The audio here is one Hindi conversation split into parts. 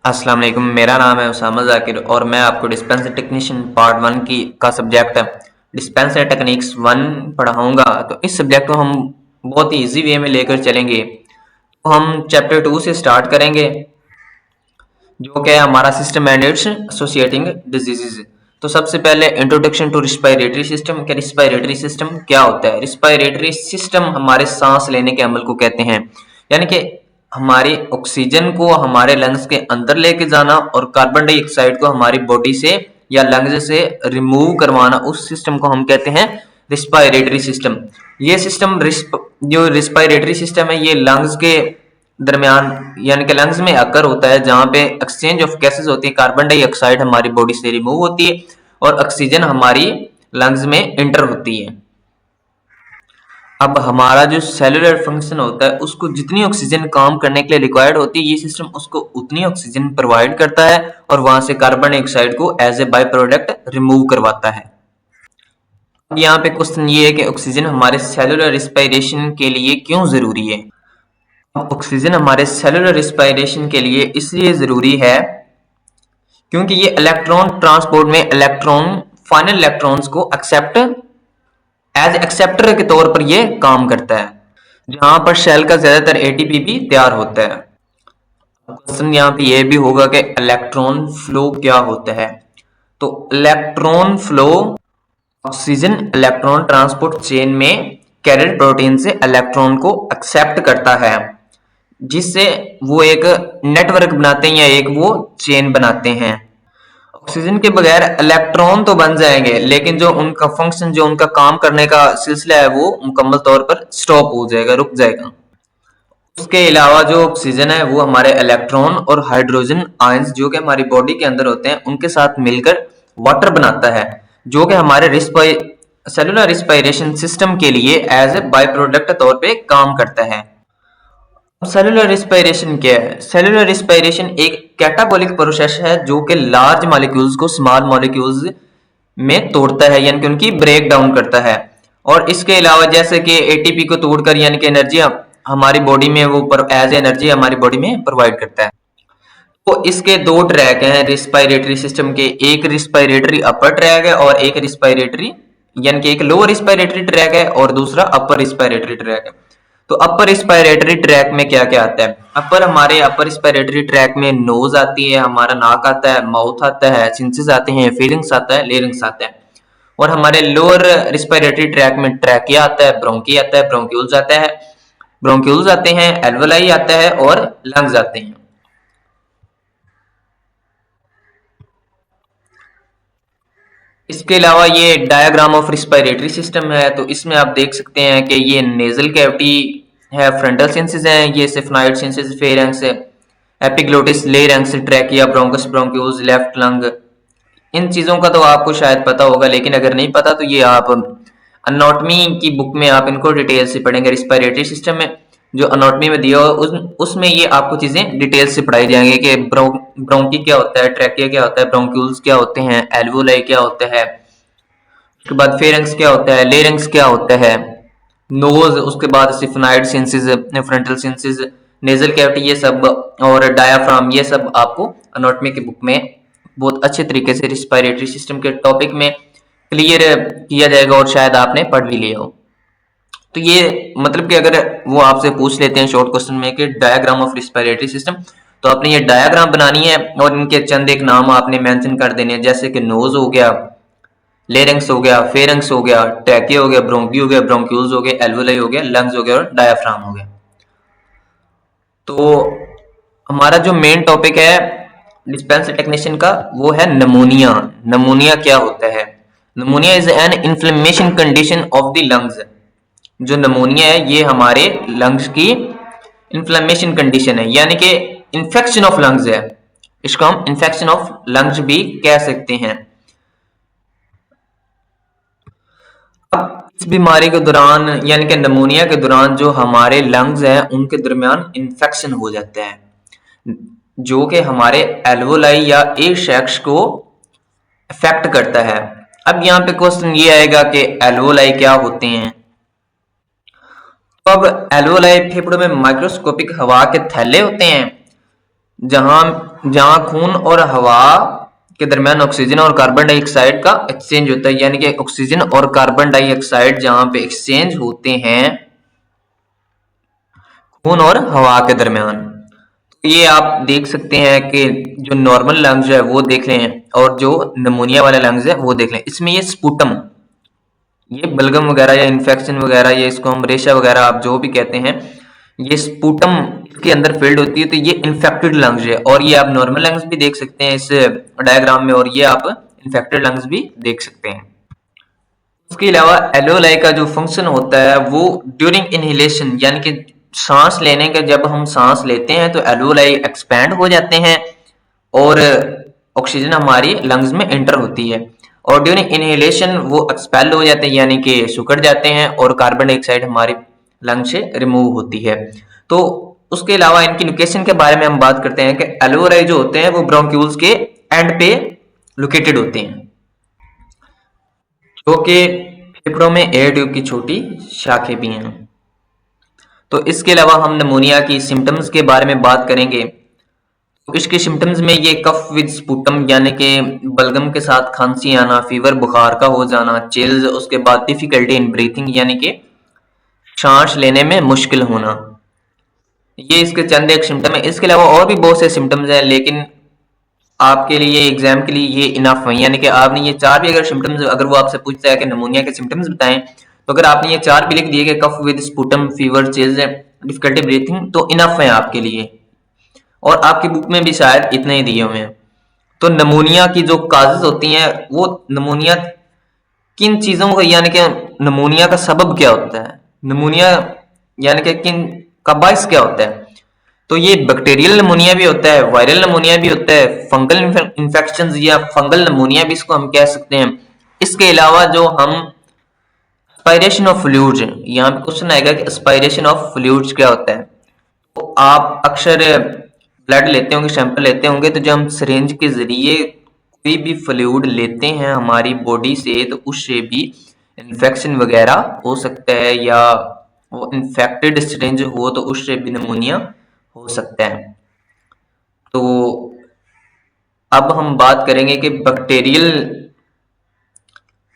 अस्सलाम वालेकुम। मेरा नाम है उसामा जाकिर और मैं आपको डिस्पेंसर टेक्नीशियन पार्ट वन की का सब्जेक्ट डिस्पेंसर टेक्निक्स वन पढ़ाऊंगा। तो इस सब्जेक्ट को हम बहुत ही इजी वे में लेकर चलेंगे। तो हम चैप्टर टू से स्टार्ट करेंगे, जो कि है हमारा system and it's associating diseases. तो सबसे पहले इंट्रोडक्शन टू रिस्पायरेटरी सिस्टम। क्या रिस्पायरेटरी सिस्टम क्या होता है? रिस्पायरेटरी सिस्टम हमारे सांस लेने के अमल को कहते हैं, यानी कि हमारी ऑक्सीजन को हमारे लंग्स के अंदर लेके जाना और कार्बन डाइऑक्साइड को हमारी बॉडी से या लंग्स से रिमूव करवाना, उस सिस्टम को हम कहते हैं रिस्पायरेटरी सिस्टम। ये सिस्टम जो रिस्पायरेटरी सिस्टम है ये लंग्स के दरमियान यानी कि लंग्स में अकर होता है, जहां पे एक्सचेंज ऑफ गैसेस होती है। कार्बन डाइऑक्साइड हमारी बॉडी से रिमूव होती है और ऑक्सीजन हमारी लंग्स में इंटर होती है। अब हमारा जो सेलुलर फंक्शन होता है, उसको जितनी ऑक्सीजन काम करने के लिए रिक्वायर्ड होती है, ये सिस्टम उसको उतनी ऑक्सीजन प्रोवाइड करता है और वहां से कार्बन डाइऑक्साइड को as a by product remove करवाता है। अब यहाँ पे क्वेश्चन ये है कि ऑक्सीजन हमारे सेलुलर रिस्पायरेशन के लिए क्यों जरूरी है? ऑक्सीजन हमारे सेलुलर रिस्पायरेशन के लिए इसलिए जरूरी है क्योंकि ये इलेक्ट्रॉन ट्रांसपोर्ट में फाइनल इलेक्ट्रॉन्स को एज एक्सेप्टर के तौर पर ये काम करता है, जहां पर शेल का ज्यादातर एटीपी भी तैयार होता है। क्वेश्चन यहाँ पे ये भी होगा कि इलेक्ट्रॉन फ्लो क्या होता है। तो electron flow oxygen electron transport chain में कैरियर प्रोटीन से इलेक्ट्रॉन को एक्सेप्ट करता है, जिससे वो एक नेटवर्क बनाते हैं या एक वो चेन बनाते हैं। ऑक्सीजन के बगैर इलेक्ट्रॉन तो बन जाएंगे, लेकिन जो उनका फंक्शन, जो उनका काम करने का सिलसिला है, वो मुकम्मल तौर पर स्टॉप हो जाएगा, रुक जाएगा। उसके अलावा जो ऑक्सीजन है वो हमारे इलेक्ट्रॉन और हाइड्रोजन आयंस जो कि हमारी बॉडी के अंदर होते हैं, उनके साथ मिलकर वाटर बनाता है, जो कि हमारे सेलुलर रिस्पायरेशन सिस्टम के लिए एज ए बाय प्रोडक्ट तौर पे काम करता है। सेलुलर रिस्पायरेशन क्या है? सेलुलर रिस्पायरेशन एक कैटाबॉलिक प्रोसेस है जो कि लार्ज मॉलिक्यूल्स को स्मॉल मॉलिक्यूल्स में तोड़ता है, यानी कि उनकी ब्रेक डाउन करता है। और इसके अलावा जैसे कि एटीपी को तोड़कर यानी कि एनर्जी हमारी बॉडी में वो एज एनर्जी हमारी बॉडी में प्रोवाइड करता है। तो इसके दो ट्रैक हैं रिस्पायरेटरी सिस्टम के, एक रिस्पायरेटरी अपर ट्रैक है और एक रिस्पायरेटरी यानी कि एक लोअर रिस्पायरेटरी ट्रैक है और दूसरा अपर रिस्पायरेटरी ट्रैक है। तो अपर रिस्पायरेटरी ट्रैक में क्या क्या आता है? हमारे अपर रिस्पायरेटरी ट्रैक में नोज आती है, हमारा नाक आता है, माउथ आता है, सिंसेस आते हैं, फीलिंग्स आता है, लेरिंग्स आता है। और हमारे लोअर रिस्पायरेटरी ट्रैक में ट्रैकिया आता है, ब्रोंकी आता है, ब्रोंक्यूल्स आते हैं, एल्वोलाई आता है और लंग्स आते हैं। इसके अलावा ये डायग्राम ऑफ रिस्पायरेटरी सिस्टम है, तो इसमें आप देख सकते हैं कि ये नेजल कैविटी है, फ्रंटल सेंसेस हैं, ये sphenoid sinuses, pharynx, epiglottis, larynx, trachea, bronchus, bronchioles, left lung. इन चीजों का तो आपको शायद पता होगा, लेकिन अगर नहीं पता तो ये आप अनॉटमी की बुक में आप इनको डिटेल से पढ़ेंगे। रिस्पायरेटरी सिस्टम में जो अनॉटमी में दिया हो उसमें ये आपको चीजें डिटेल से पढ़ाई जाएंगी कि ब्रोंकी क्या होता है, ट्रैकिया क्या होता है, ब्रोंक्यूल्स क्या होते हैं, एल्वोलाई क्या होता है, उसके बाद फेरेंक्स क्या होता है, लेरिंक्स क्या होता है, नोज, उसके बाद sphenoid sinuses, frontal sinuses, nasal cavity, ये सब, और डायाफ्राम, ये सब आपको अनॉटमी की बुक में बहुत अच्छे तरीके से रिस्पायरेटरी सिस्टम के टॉपिक में क्लियर किया जाएगा और शायद आपने पढ़ भी लिया हो। तो ये मतलब कि अगर वो आपसे पूछ लेते हैं शॉर्ट क्वेश्चन में कि डायग्राम ऑफ रिस्पायरेटरी सिस्टम, तो आपने ये डायग्राम बनानी है और इनके चंद एक नाम आपने मेंशन कर देने हैं, जैसे कि नोज हो गया, लेरिंक्स हो गया, फेरेंक्स हो गया, ट्रैकिया हो गया, ब्रोंकी हो गया, ब्रोंक्यूल्स हो गए, एल्वोलाई हो गया, लंग्स हो गया और डायाफ्राम हो गया। तो हमारा जो मेन टॉपिक है डिस्पेंसर टेक्नीशियन का वो है नमोनिया। नमोनिया क्या होता है? Pneumonia is an inflammation condition of the lungs. जो नमोनिया है ये हमारे लंग्स की इन्फ्लेमेशन कंडीशन है, यानी कि इन्फेक्शन ऑफ लंग्स है। इसको हम इन्फेक्शन ऑफ लंग्स भी कह सकते हैं। अब इस बीमारी के दौरान यानी कि नमोनिया के दौरान जो हमारे लंग्स हैं उनके दरमियान इन्फेक्शन हो जाता है, जो कि हमारे एल्वोलाई या ए शेक्स को अफेक्ट करता है। अब यहाँ पे क्वेश्चन ये आएगा कि एल्वोलाई क्या होते हैं? तो अब एल्वोलाई फेफड़ों में माइक्रोस्कोपिक हवा के थैले होते हैं जहां जहां खून और हवा के दरमियान ऑक्सीजन और कार्बन डाइऑक्साइड का एक्सचेंज होता है, यानी कि ऑक्सीजन और कार्बन डाइऑक्साइड जहां पे एक्सचेंज होते हैं खून और हवा के दरमियान, तो ये आप देख सकते हैं कि जो नॉर्मल लंग्स है वो देख लें और जो नमूनिया वाले लंग्स है वो देख लें। इसमें ये स्पुटम, ये बलगम वगैरह या इन्फेक्शन वगैरह, ये इसको हम रेशा वगैरह आप जो भी कहते हैं, ये स्पुटम के अंदर फील्ड होती है, तो ये इन्फेक्टेड लंग्स है। और ये आप नॉर्मल लंग्स भी देख सकते हैं इस डायग्राम में, और ये आप इन्फेक्टेड लंग्स भी देख सकते हैं। उसके अलावा एल्वेओलाई का जो फंक्शन होता है वो ड्यूरिंग इनहेलेशन, यानी कि सांस लेने का जब हम सांस लेते हैं तो एल्वेओलाई एक्सपैंड हो जाते हैं और ऑक्सीजन हमारी लंग्स में एंटर होती है, और ड्यूरिंग इनहेलेशन वो एक्सपेल हो जाते हैं, यानी कि सुकड़ जाते हैं और कार्बन डाइऑक्साइड हमारे लंग से रिमूव होती है। तो उसके अलावा इनकी लोकेशन के बारे में हम बात करते हैं कि एल्वेओलाई जो होते हैं वो ब्रोंक्यूल्स के एंड पे लोकेटेड होते हैं, जो कि फेफड़ों में एयर ट्यूब की छोटी शाखें भी हैं। तो इसके अलावा हम निमोनिया की सिम्टम्स के बारे में बात करेंगे। तो इसके सिम्टम्स में ये कफ विद स्पुटम, यानी कि बलगम के साथ खांसी आना, फीवर बुखार का हो जाना, चिल्स, उसके बाद डिफिकल्टी इन ब्रीथिंग, यानी कि सांस लेने में मुश्किल होना, ये इसके चंद एक सिम्टम है। इसके अलावा और भी बहुत से सिम्टम्स हैं, लेकिन आपके लिए एग्जाम के लिए ये इनफ है, यानी कि आपने ये चार भी अगर सिम्टम्स, अगर वो आपसे पूछता है कि निमोनिया के सिम्टम्स बताएं, तो अगर आपने ये चार भी लिख दिए कि cough with sputum, fever, chills, difficulty breathing, तो इनफ है आपके लिए, और आपकी बुक में भी शायद इतने ही दिए हुए हैं। तो निमोनिया की जो काजेज होती हैं, वो निमोनिया किन चीजों को, यानी कि निमोनिया का सबब क्या होता है, निमोनिया यानी कि किन का बाइस क्या होता है, तो ये बैक्टीरियल निमोनिया भी होता है, वायरल निमोनिया भी होता है, फंगल इन्फेक्शन या फंगल निमोनिया भी इसको हम कह सकते हैं। इसके अलावा जो हम एस्पायरेशन ऑफ फ्लूइड्स, यहाँ पे क्वेश्चन आएगा कि एस्पायरेशन ऑफ फ्लूइड्स क्या होता है। तो आप अक्सर ब्लड लेते होंगे, सैंपल लेते होंगे, तो जब हम सिरिंज के जरिए कोई भी फ्लूइड लेते हैं हमारी बॉडी से, तो उससे भी इन्फेक्शन वगैरह हो सकता है, या वो इन्फेक्टेड सिरिंज हो तो उससे भी निमोनिया हो सकता है। तो अब हम बात करेंगे कि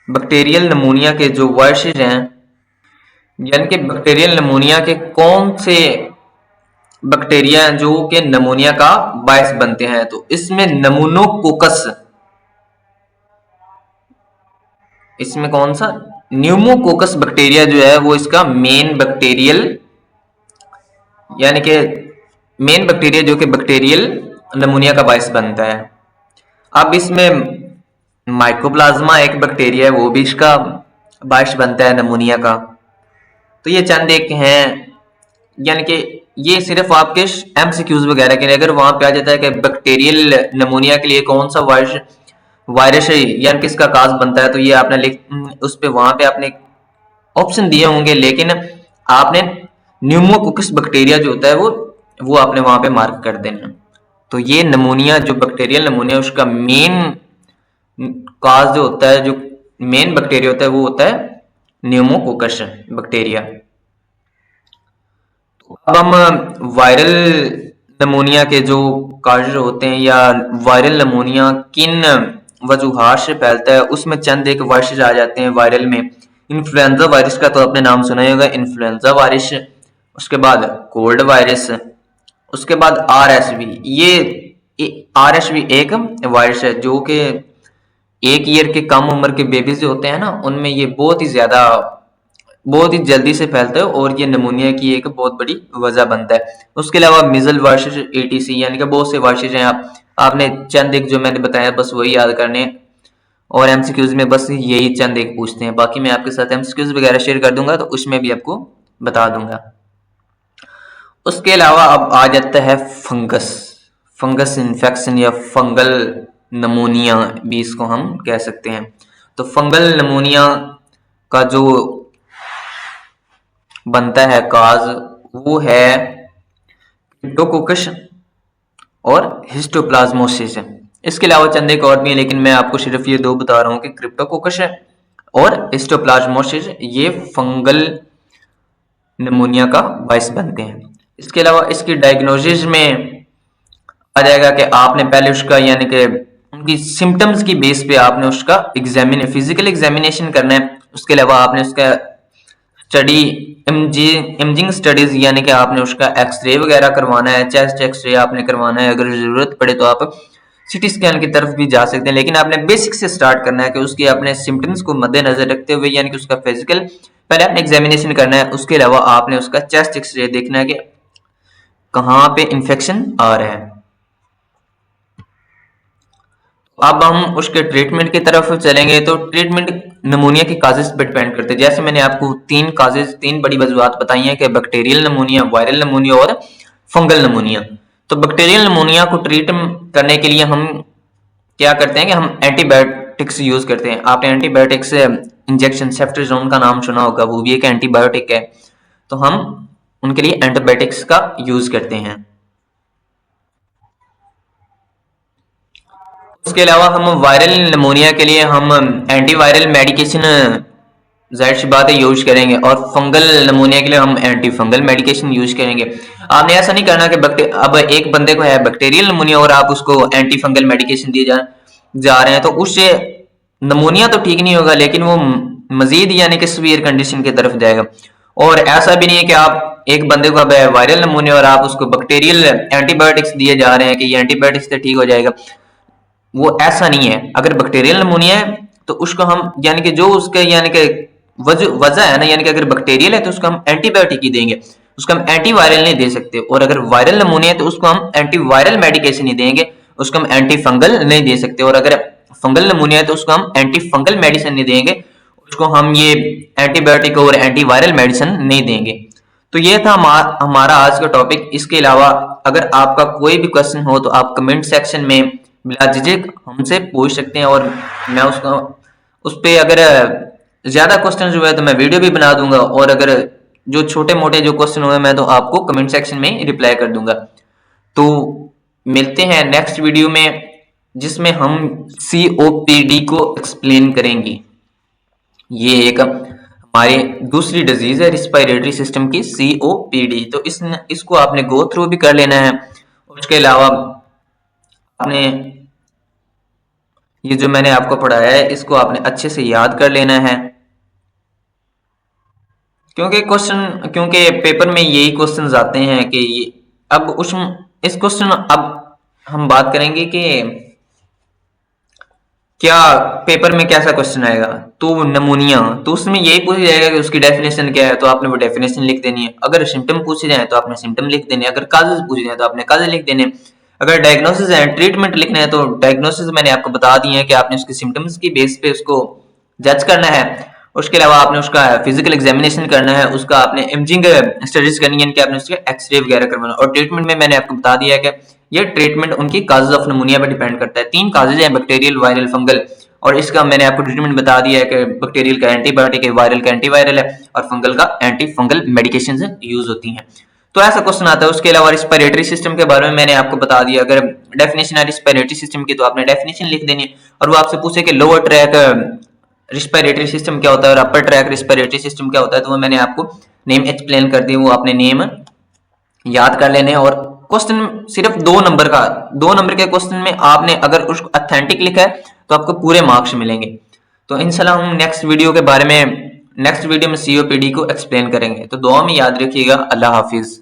बैक्टीरियल निमोनिया के जो वायरसेस हैं, यानी कि बैक्टीरियल निमोनिया के कौन से बैक्टीरिया जो कि निमोनिया का बायस बनते हैं। तो इसमें नमूनोकोकस, इसमें कौन सा न्यूमोकोकस बैक्टीरिया जो है वो इसका मेन बैक्टीरियल, यानी कि मेन बैक्टीरिया जो कि बैक्टीरियल निमोनिया का बायस बनता है। अब इसमें माइकोप्लाज्मा एक बैक्टीरिया है, वो भी इसका बायस बनता है निमोनिया का। तो ये चंद एक हैं, यानी कि ये सिर्फ आपके एमसीक्यूज वगैरह के लिए, अगर वहां पे आ जाता है कि बैक्टीरियल निमोनिया के लिए कौन सा वायरस है यानी किसका काज बनता है, तो ये आपने लिख उस पे वहां पे आपने ऑप्शन दिए होंगे, लेकिन आपने न्यूमोकोकस बैक्टीरिया जो होता है वो आपने वहां पे मार्क कर देना। तो ये निमोनिया जो बैक्टीरियल निमोनिया उसका मेन काज जो होता है, जो मेन बैक्टीरिया होता है वो होता है न्यूमोकोकस बैक्टीरिया। अब हम वायरल निमोनिया के जो काज होते हैं, या वायरल निमोनिया किन वजूहात से फैलता है, उसमें चंद एक वायरस आ जाते हैं वायरल में। इन्फ्लुएंजा वायरस का तो आपने नाम सुना ही होगा, इन्फ्लुएंजा वायरस, उसके बाद कोल्ड वायरस, उसके बाद आरएसवी। ये आरएसवी एक वायरस है जो कि 1 ईयर के कम उम्र के बेबीज जो होते हैं ना, उनमें ये बहुत ही जल्दी से फैलता है, और ये निमोनिया की एक बहुत बड़ी वजह बनता है। उसके अलावा मिजल वायरस, एटीसी, यानी कि बहुत से वायरस हैं। आपने चंद एक जो मैंने बताया बस वही याद करने, और एमसीक्यूज में बस यही चंद एक पूछते हैं, बाकी मैं आपके साथ एमसीक्यूज वगैरह शेयर कर दूंगा तो उसमें भी आपको बता दूंगा। उसके अलावा अब आ जाता है फंगस इन्फेक्शन या फंगल नमोनिया भी इसको हम कह सकते हैं। तो फंगल नमोनिया का जो बनता है काज वो है क्रिप्टोकोकस और हिस्टोप्लाज्मोसिस। इसके अलावा चंद एक और भी है, लेकिन मैं आपको सिर्फ ये 2 बता रहा हूँ कि क्रिप्टोकोकस और हिस्टोप्लाज्मोसिस ये फंगल निमोनिया का बायस बनते हैं। इसके अलावा इसकी डायग्नोसिस में आ जाएगा कि आपने पहले उसका यानी कि उनकी सिम्टम्स की बेस पे आपने उसका फिजिकल एग्जामिनेशन करना है। उसके अलावा आपने उसका स्टडी इमेजिंग स्टडीज यानी कि आपने उसका एक्सरे वगैरह करवाना है, चेस्ट एक्सरे आपने करवाना है, अगर जरूरत पड़े तो आप सिटी स्कैन की तरफ भी जा सकते हैं, लेकिन आपने बेसिक से स्टार्ट करना है कि उसके अपने सिम्टम्स को मद्देनजर रखते हुए यानी कि उसका फिजिकल पहले आपने एग्जामिनेशन करना है। उसके अलावा आपने उसका चेस्ट एक्सरे देखना है कि कहाँ पे इंफेक्शन आ रहा है। अब हम उसके ट्रीटमेंट की तरफ चलेंगे। तो ट्रीटमेंट नमूनिया की काजेस पर डिपेंड करते हैं। जैसे मैंने आपको तीन बड़ी वजूहत बताई हैं कि बैक्टीरियल नमूनिया, वायरल नमूनिया और फंगल नमूनिया। तो बैक्टीरियल नमूनिया को ट्रीट करने के लिए हम क्या करते हैं कि हम एंटीबायोटिक्स यूज करते हैं। आपने एंटीबायोटिक्स इंजेक्शन सेफ्ट्रिजोन का नाम सुना होगा, वो भी एक एंटीबायोटिक है। तो हम उनके लिए एंटीबायोटिक्स का यूज करते हैं। उसके अलावा हम वायरल नमूनिया के लिए हम एंटीवायरल मेडिकेशन जाहिर सी बात है यूज करेंगे, और फंगल नमूनिया के लिए हम एंटी फंगल मेडिकेशन यूज करेंगे। आपने ऐसा नहीं करना कि अब एक बंदे को है बैक्टीरियल नमूनिया और आप उसको एंटी फंगल मेडिकेशन दिए जा रहे हैं, तो उससे नमूनिया तो ठीक नहीं होगा लेकिन वो मजीद यानी कि सीवियर कंडीशन की तरफ जाएगा। और ऐसा भी नहीं है कि आप एक बंदे को अब वायरल नमूनिया और आप उसको बैक्टीरियल एंटीबायोटिक्स दिए जा रहे हैं कि ये एंटीबायोटिक्स से ठीक हो जाएगा, वो ऐसा नहीं है। अगर बैक्टीरियल नमूनिया है तो उसको हम यानी कि जो उसके यानी कि वजह है ना, यानी कि अगर बैक्टीरियल है तो उसको हम एंटीबायोटिक ही देंगे, उसको हम एंटीवायरल नहीं दे सकते। और अगर वायरल नमूनिया है तो उसको हम एंटीवायरल मेडिकेशन ही देंगे, उसको हम एंटी फंगल नहीं दे सकते। और अगर फंगल नमूनिया है तो उसको हम एंटी फंगल मेडिसिन नहीं देंगे, उसको हम ये एंटीबायोटिक और एंटीवायरल मेडिसिन नहीं देंगे। तो ये था हमारा आज का टॉपिक। इसके अलावा अगर आपका कोई भी क्वेश्चन हो तो आप कमेंट सेक्शन में बिला झिझक हमसे पूछ सकते हैं, और मैं उसका उस पे अगर ज्यादा क्वेश्चन हुए तो मैं वीडियो भी बना दूंगा, और अगर जो छोटे मोटे जो क्वेश्चन हुए मैं तो आपको कमेंट सेक्शन में रिप्लाई कर दूंगा। तो मिलते हैं नेक्स्ट वीडियो में जिसमें हम COPD को एक्सप्लेन करेंगे। ये एक हमारी दूसरी डिजीज है रिस्पायरेटरी सिस्टम की, COPD। तो इसको आपने गो थ्रू भी कर लेना है। उसके अलावा आपने ये जो मैंने आपको पढ़ाया है इसको आपने अच्छे से याद कर लेना है, क्योंकि पेपर में यही क्वेश्चंस आते हैं कि अब इस क्वेश्चन अब हम बात करेंगे कि क्या पेपर में कैसा क्वेश्चन आएगा। तो नमूनिया, तो उसमें यही पूछा जाएगा कि उसकी डेफिनेशन क्या है, तो आपने वो डेफिनेशन लिख देनी है। अगर सिम्टम पूछे जाए तो आपने सिम्टम लिख देने, अगर काजेज पूछे जाए तो आपने काजेज लिख देने। अगर डायग्नोसिस है, ट्रीटमेंट लिखना है, तो डायग्नोसिस मैंने आपको बता दिए हैं कि आपने उसके सिम्टम्स की बेस पे उसको जज करना है। उसके अलावा आपने उसका फिजिकल एग्जामिनेशन करना है, उसका आपने इमेजिंग स्टडीज करनी है कि आपने उसके एक्सरे वगैरह करवाना। और ट्रीटमेंट में मैंने आपको बता दिया है कि ये ट्रीटमेंट उनकी काजेज ऑफ नमूनिया पर डिपेंड करता है। 3 काजेज हैं, बैक्टीरियल, वायरल, फंगल, और इसका मैंने आपको ट्रीटमेंट बता दिया है कि बैक्टीरियल का एंटीबायोटिक है, वायरल का एंटीवायरल है, और फंगल का एंटी फंगल मेडिकेशन यूज होती हैं। तो ऐसा क्वेश्चन आता है। उसके अलावा रिस्पिरेटरी सिस्टम के बारे में मैंने आपको बता दिया। अगर डेफिनेशन है रिस्पिरेटरी सिस्टम की तो आपने डेफिनेशन लिख देनी है, और वो आपसे पूछे कि लोअर ट्रैक रिस्पिरेटरी सिस्टम क्या होता है और अपर ट्रैक रिस्पिरेटरी सिस्टम क्या होता है, तो वो मैंने आपको नेम एक्सप्लेन कर दिया, वो आपने नेम याद कर लेने। और क्वेश्चन सिर्फ 2 नंबर के क्वेश्चन में आपने अगर उसको ऑथेंटिक लिखा है तो आपको पूरे मार्क्स मिलेंगे। तो इंशाल्लाह हम नेक्स्ट वीडियो में COPD को एक्सप्लेन करेंगे। तो दुआ में याद रखिएगा। अल्लाह हाफिज।